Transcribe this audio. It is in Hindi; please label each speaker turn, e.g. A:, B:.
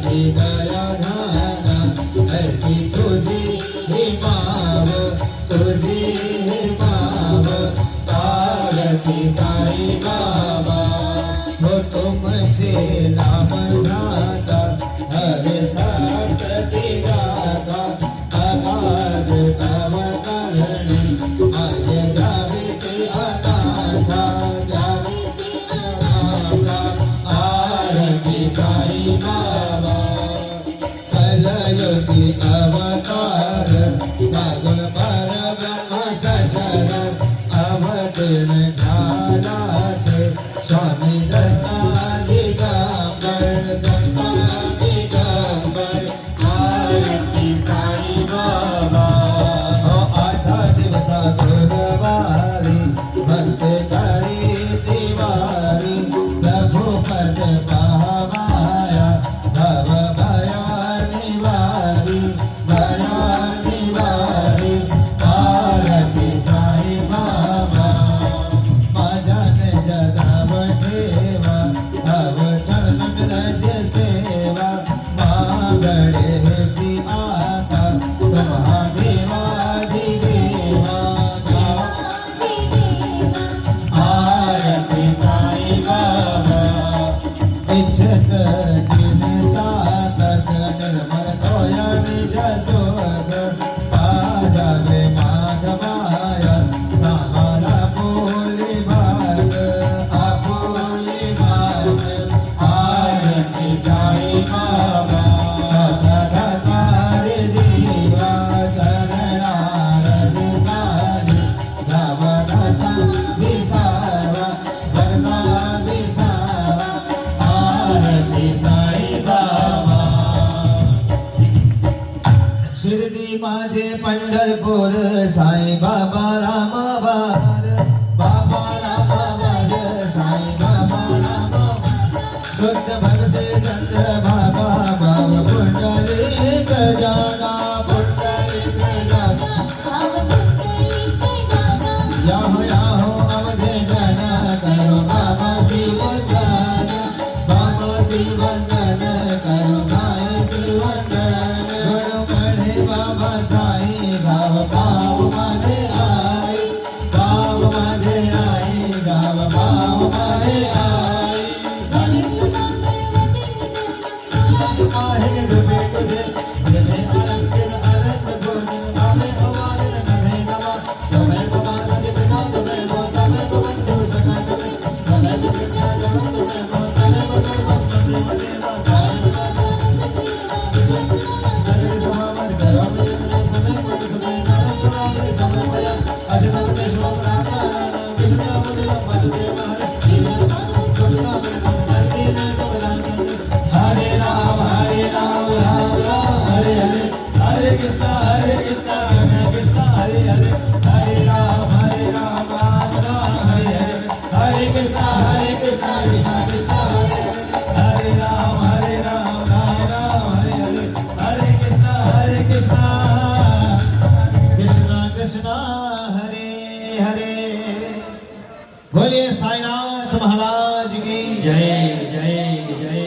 A: ऐसी दया धारा ऐसी तुझी ही माव तुझी ही माव पार्वती साई बाबा हो तुमचे नाम धाता हरे सरस्वती गाथा अगाध तव करणी आज गाविसी अनाथा गाविसी अनाथा आरती साई बाबा कलयुगी अवतार सगुण परब्रह्म सचर अवतीर्ण झाला से स्वामी दत्ता दिगंबर आरती साई बाबा हो 8 दिवस गुरुवारी भक्त करी तिवारी रघुपत पावाया भव भया निवारी आरती साई बाबा माझ्यान जगाव ठेवा तव चरण रज सेवा मागणे हेची आता तुम्हा देवाधिदेवा आरती साई बाबा इच्छत जिन चातक निर्मल तोय निज सोग पाजावे माधवाया सामाला बोली भाग आपोली भाग आरती साई बाबा सतगतारे जीवा चरणारविंदारी भवदशा विसावा धर्मा विसावा आरती साई बाबा शिर्डी माझे पंढरपूर साई बाबा रामावार बाबा रामावार साई बाबा रामावार शुद्ध भक्ते चंद्र भागा भाव पुंडलिक जागा पुंडलिक जागा याहो याहो अवधे जना करो बाबा शिवंदन बाबा शिवंदन करो साई शिवंदन गुरु पढ़े बाबा साई गाव भाव माझे आई गाव माझे आई गाव भाव माझे आई आहे रुपे तुझे तुझे अलंकृत अलंक गुण आले हवाले नभे नवा तुम्हें भगवान के बिना तुम्हें वो तमें तो बंधु सका तुम्हें तो पिता जब तुम्हें वो तमें वो सर्वम तुम्हें वो देवा हरे सुहावर करो तुम्हें कोई सुने नारद वाले समय भया अशुभ के शोक रामा विष्णु मुनि मधुदेव जीवन माधव करुणा करके न कबरान हरे राम राम राम हरे हरे हरे कृष्णा कृष्णा हरे हरे हरे राम राम राम हरे हरे हरे कृष्णा कृष्णा कृष्णा हरे हरे राम राम राम हरे हरे हरे कृष्णा कृष्णा कृष्णा हरे हरे बोलिए साईनाथ महाराज की जय जय जय।